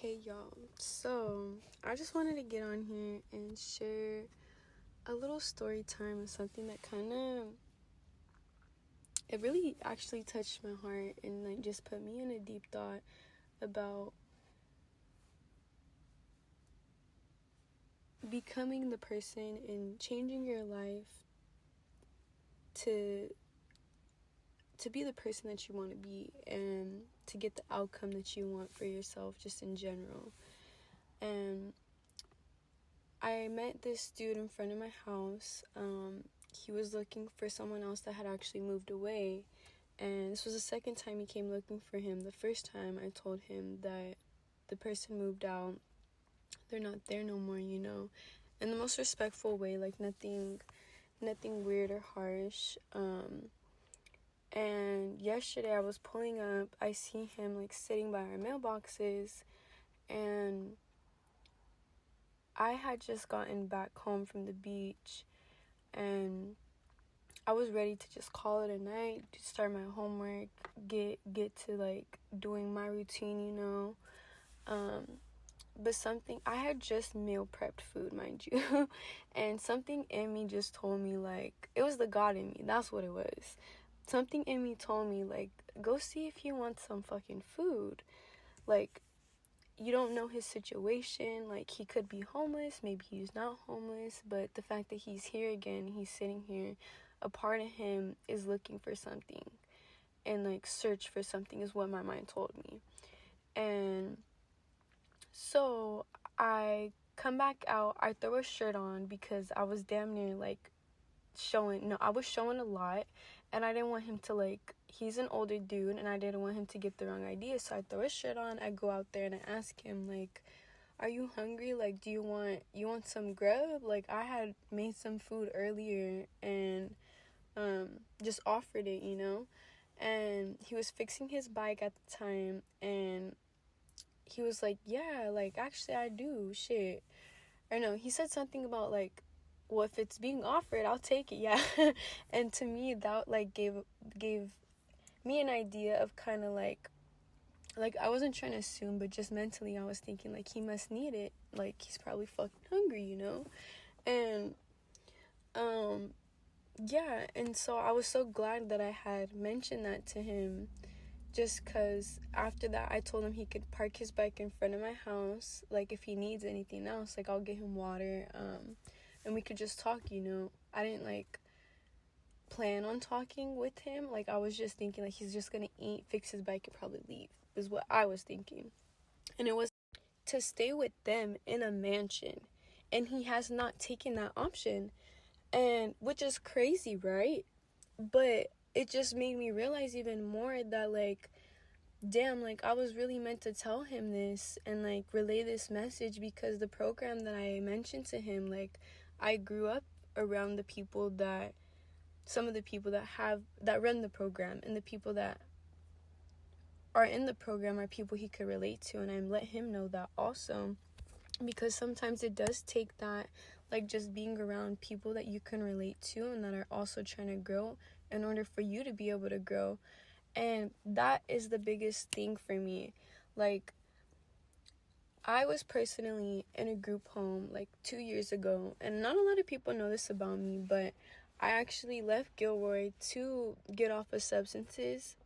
Hey y'all, so I just wanted to get on here and share a little story time of something that it really actually touched my heart and like just put me in a deep thought about becoming the person and changing your life to be the person that you want to be and to get the outcome that you want for yourself just in general. And I met this dude in front of my house. He was looking for someone else that had actually moved away, and this was the second time he came looking for him. The first time I told him that the person moved out, they're not there no more, in the most respectful way, like nothing weird or harsh. And yesterday I was pulling up, I see him like sitting by our mailboxes, and I had just gotten back home from the beach, and I was ready to just call it a night, start my homework, get to like doing my routine, but something, I had just meal prepped food, mind you, and something in me just told me, like, it was the God in me, that's what it was. Something in me told me, like, go see if he wants some fucking food. Like, you don't know his situation. Like, he could be homeless, maybe he's not homeless, but the fact that he's here again, he's sitting here, a part of him is looking for something and like search for something is what my mind told me. And so I come back out, I throw a shirt on because I was damn near like I was showing a lot, and I didn't want him to, like, he's an older dude, and I didn't want him to get the wrong idea, so I throw his shirt on, I go out there, and I ask him, like, are you hungry? Like, do you want some grub? Like, I had made some food earlier, and, just offered it, and he was fixing his bike at the time, and he was like, yeah, like, actually, I do, shit. Or no, he said something about, like, well, if it's being offered, I'll take it, yeah. And to me, that, like, gave me an idea of kind of, like, I wasn't trying to assume, but just mentally I was thinking, like, he must need it. Like, he's probably fucking hungry, And, yeah, and so I was so glad that I had mentioned that to him, just because after that I told him he could park his bike in front of my house, like, if he needs anything else, like, I'll get him water, and we could just talk, I didn't, like, plan on talking with him. Like, I was just thinking, like, he's just gonna eat, fix his bike, and probably leave, is what I was thinking. And it was to stay with them in a mansion, and he has not taken that option, and which is crazy, right? But it just made me realize even more that, like, damn, like, I was really meant to tell him this and, like, relay this message, because the program that I mentioned to him, like, I grew up around some of the people that run the program, and the people that are in the program are people he could relate to, and I let him know that also, because sometimes it does take that, like, just being around people that you can relate to and that are also trying to grow in order for you to be able to grow. And that is the biggest thing for me. Like, I was personally in a group home like 2 years ago, and not a lot of people know this about me, but I actually left Gilroy to get off of substances,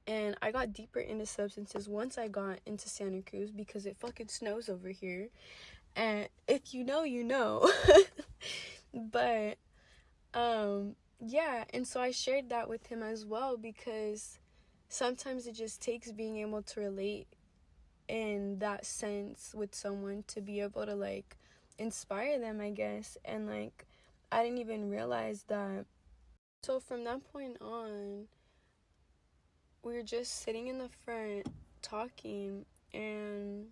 and I got deeper into substances once I got into Santa Cruz, because it fucking snows over here, and if you know, you know. But yeah, and so I shared that with him as well, because sometimes it just takes being able to relate in that sense with someone to be able to, like, inspire them, I guess. And, like, I didn't even realize that. So from that point on, we were just sitting in the front talking, and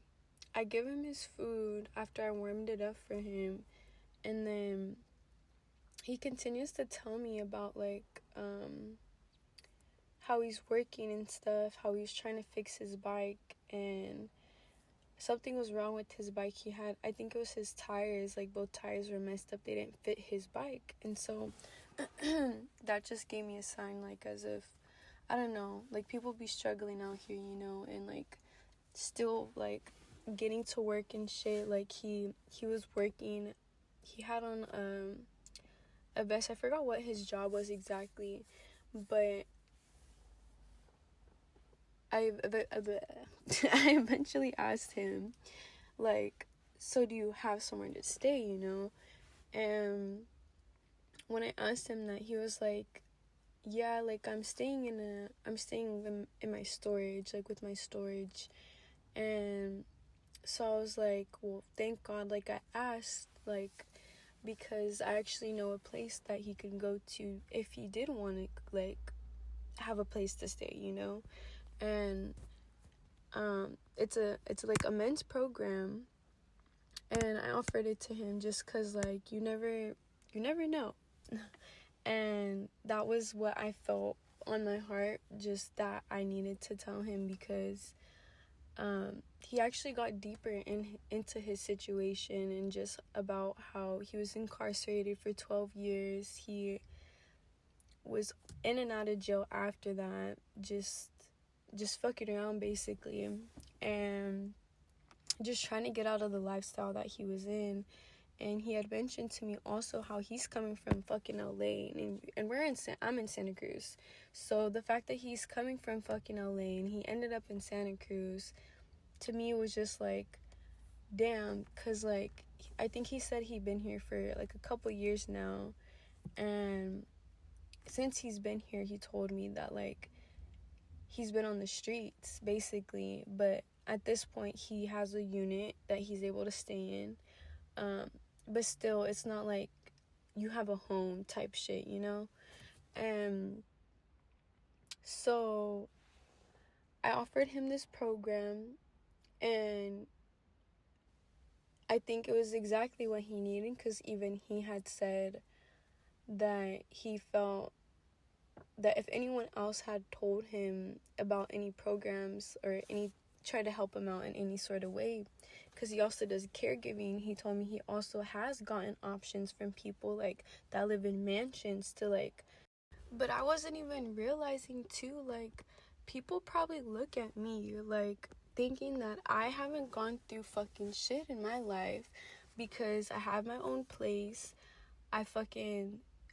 I give him his food after I warmed it up for him, and then he continues to tell me about, like, how he's working and stuff, how he's trying to fix his bike, and something was wrong with his bike. He had, I think it was his tires, like, both tires were messed up, they didn't fit his bike. And so that just gave me a sign, like, as if, I don't know, like, people be struggling out here, and, like, still, like, getting to work and shit. Like he was working. He had on a vest. I forgot what his job was exactly, but I eventually asked him, like, so do you have somewhere to stay, you know? And when I asked him that, he was like, yeah, like I'm staying in my storage, like with my storage. And so I was like, well, thank God, like I asked, like, because I actually know a place that he can go to if he did want to, like, have a place to stay, you know? And it's like a men's program, and I offered it to him just because, like, you never know. And that was what I felt on my heart, just that I needed to tell him, because he actually got deeper into his situation, and just about how he was incarcerated for 12 years. He was in and out of jail after that, just fucking around basically, and just trying to get out of the lifestyle that he was in. And he had mentioned to me also how he's coming from fucking LA, and I'm in Santa Cruz. So the fact that he's coming from fucking LA and he ended up in Santa Cruz, to me was just like, damn, cause like I think he said he'd been here for like a couple years now, and since he's been here, he told me that like he's been on the streets basically, but at this point he has a unit that he's able to stay in. But still, it's not like you have a home type shit, you know? And so I offered him this program, and I think it was exactly what he needed, because even he had said that he felt that if anyone else had told him about any programs or try to help him out in any sort of way, because he also does caregiving, he told me he also has gotten options from people like that live in mansions to like, but I wasn't even realizing too, like, people probably look at me like thinking that I haven't gone through fucking shit in my life, because I have my own place, I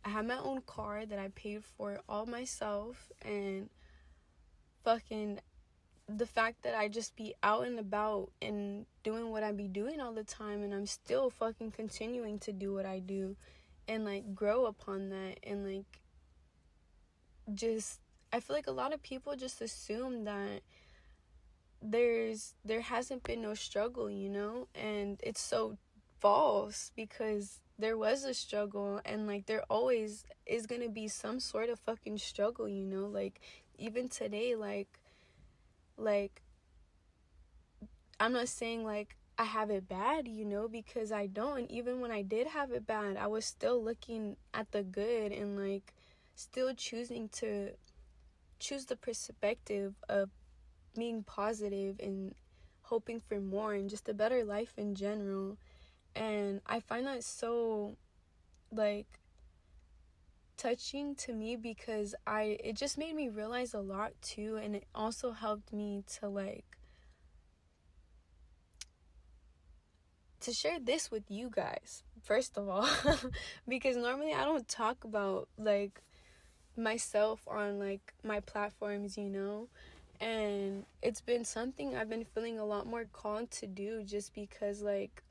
have my own car that I paid for all myself, and fucking the fact that I just be out and about and doing what I be doing all the time, and I'm still fucking continuing to do what I do and like grow upon that, and like just I feel like a lot of people just assume that there hasn't been no struggle, you know, and it's so false, because there was a struggle, and like there always is gonna be some sort of fucking struggle, you know, like even today, like I'm not saying like I have it bad, you know, because I don't. And even when I did have it bad, I was still looking at the good, and like still choosing to choose the perspective of being positive and hoping for more and just a better life in general. And I find that so like touching to me, because it just made me realize a lot too, and it also helped me to like to share this with you guys, first of all, because normally I don't talk about like myself on like my platforms, you know, and it's been something I've been feeling a lot more called to do, just because like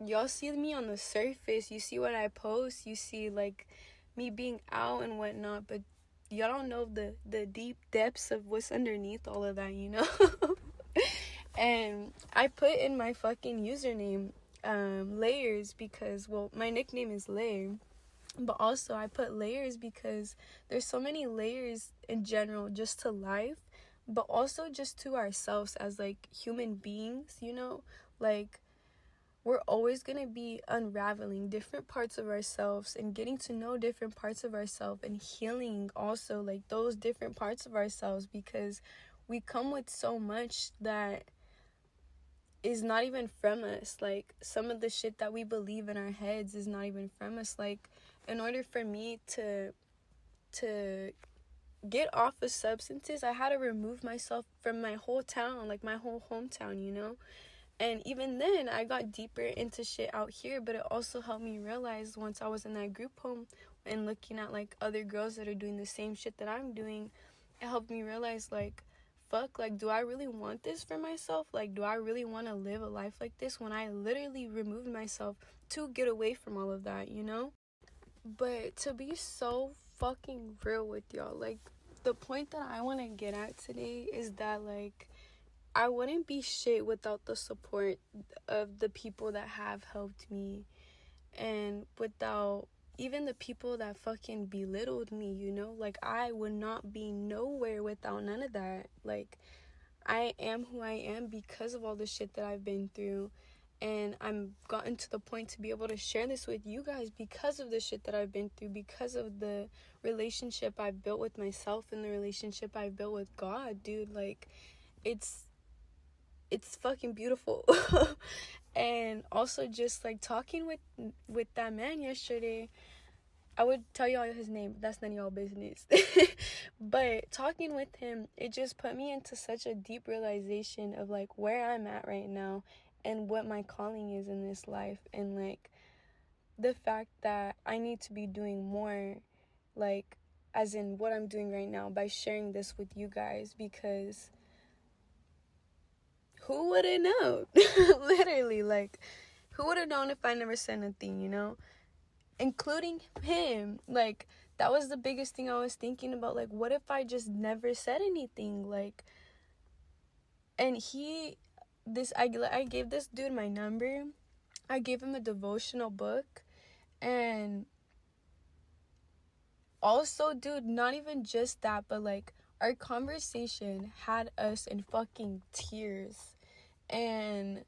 y'all see me on the surface, you see what I post, you see like me being out and whatnot, but y'all don't know the deep depths of what's underneath all of that, you know. And I put in my fucking username layers, because, well, my nickname is Layer, but also I put layers because there's so many layers in general just to life, but also just to ourselves as like human beings, you know, like we're always going to be unraveling different parts of ourselves and getting to know different parts of ourselves, and healing also like those different parts of ourselves, because we come with so much that is not even from us. Like some of the shit that we believe in our heads is not even from us. Like in order for me to get off of substances, I had to remove myself from my whole town, like my whole hometown, you know. And even then, I got deeper into shit out here, but it also helped me realize once I was in that group home and looking at like other girls that are doing the same shit that I'm doing, it helped me realize like, fuck, like, do I really want this for myself? Like, do I really want to live a life like this when I literally removed myself to get away from all of that, you know? But to be so fucking real with y'all, like, the point that I want to get at today is that, like, I wouldn't be shit without the support of the people that have helped me, and without even the people that fucking belittled me, you know? Like, I would not be nowhere without none of that. Like, I am who I am because of all the shit that I've been through. And I'm gotten to the point to be able to share this with you guys because of the shit that I've been through, because of the relationship I've built with myself and the relationship I've built with God, dude. Like, it's fucking beautiful. And also just like talking with that man yesterday, I would tell y'all his name, but that's none of y'all business. But talking with him, it just put me into such a deep realization of like where I'm at right now and what my calling is in this life, and like the fact that I need to be doing more, like as in what I'm doing right now by sharing this with you guys, because who would have known? Literally, like, who would have known if I never said nothing, you know? Including him. Like, that was the biggest thing I was thinking about. Like, what if I just never said anything? Like, and I gave this dude my number. I gave him a devotional book. And also, dude, not even just that, but like, our conversation had us in fucking tears. And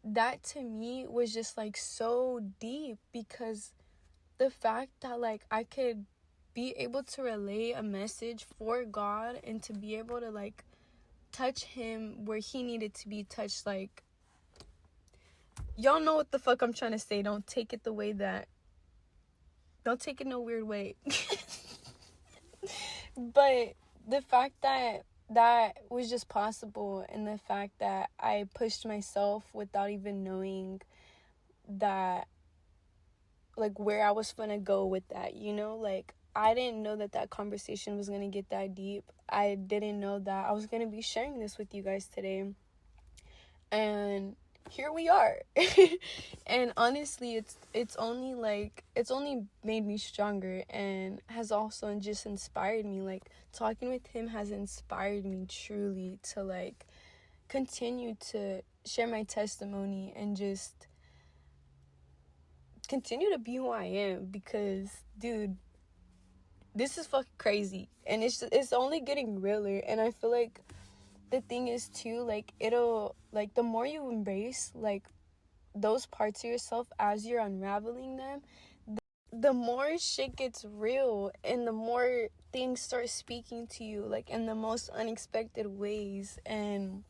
that to me was just like so deep, because the fact that like I could be able to relay a message for God and to be able to like touch him where he needed to be touched, like, y'all know what the fuck I'm trying to say. Don't take it no weird way. But the fact that that was just possible, and the fact that I pushed myself without even knowing that, like, where I was gonna go with that, you know? Like, I didn't know that conversation was gonna get that deep. I didn't know that I was gonna be sharing this with you guys today. And here we are. And honestly, it's only made me stronger, and has also just inspired me. Like, talking with him has inspired me truly to like continue to share my testimony and just continue to be who I am, because dude, this is fucking crazy, and it's only getting realer. And I feel like the thing is too, like, it'll, like, the more you embrace like those parts of yourself as you're unraveling them, the more shit gets real, and the more things start speaking to you, like, in the most unexpected ways. And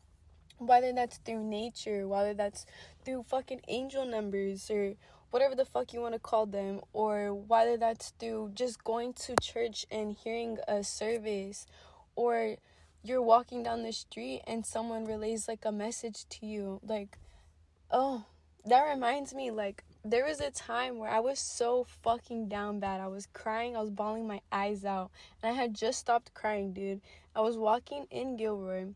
whether that's through nature, whether that's through fucking angel numbers, or whatever the fuck you want to call them, or whether that's through just going to church and hearing a service, or you're walking down the street and someone relays like a message to you. Like, oh, that reminds me, like, there was a time where I was so fucking down bad. I was crying, I was bawling my eyes out, and I had just stopped crying, dude. I was walking in Gilroy,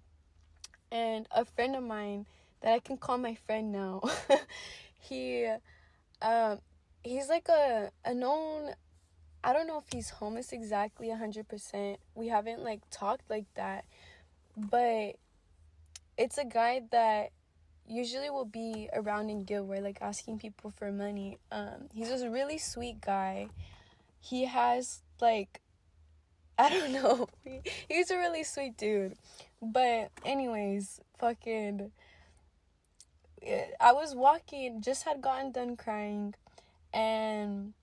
and a friend of mine that I can call my friend now, he he's like a known, I don't know if he's homeless exactly 100%. We haven't like talked like that, but it's a guy that usually will be around in Gilroy, like asking people for money. He's just a really sweet guy. He has like, I don't know. He's a really sweet dude. But anyways, fucking, I was walking, just had gotten done crying, and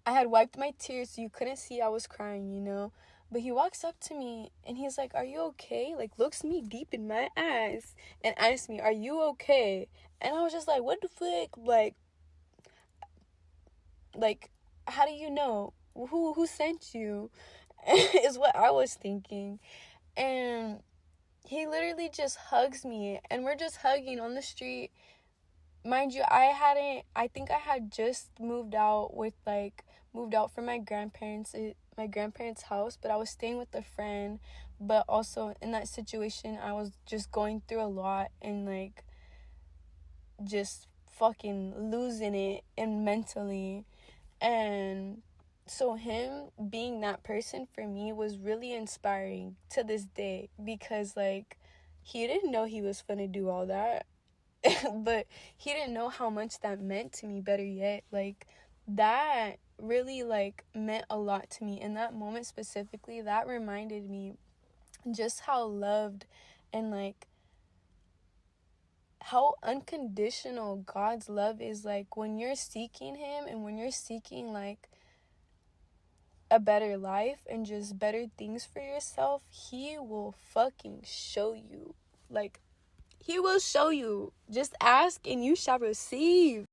I had wiped my tears so you couldn't see I was crying, you know? But he walks up to me and he's like, "Are you okay?" Like, looks me deep in my eyes and asks me, "Are you okay?" And I was just like, what the fuck? Like, how do you know? Who sent you? Is what I was thinking. And he literally just hugs me, and we're just hugging on the street. Mind you, I think I had just moved out from my grandparents' house, but I was staying with a friend. But also in that situation, I was just going through a lot, and like just fucking losing it and mentally. And so him being that person for me was really inspiring to this day, because like he didn't know he was gonna do all that. But he didn't know how much that meant to me. Better yet, like that really like meant a lot to me in that moment. Specifically, that reminded me just how loved and like how unconditional God's love is. Like when you're seeking him, and when you're seeking like a better life and just better things for yourself, he will fucking show you. Like he will show you. Just ask and you shall receive.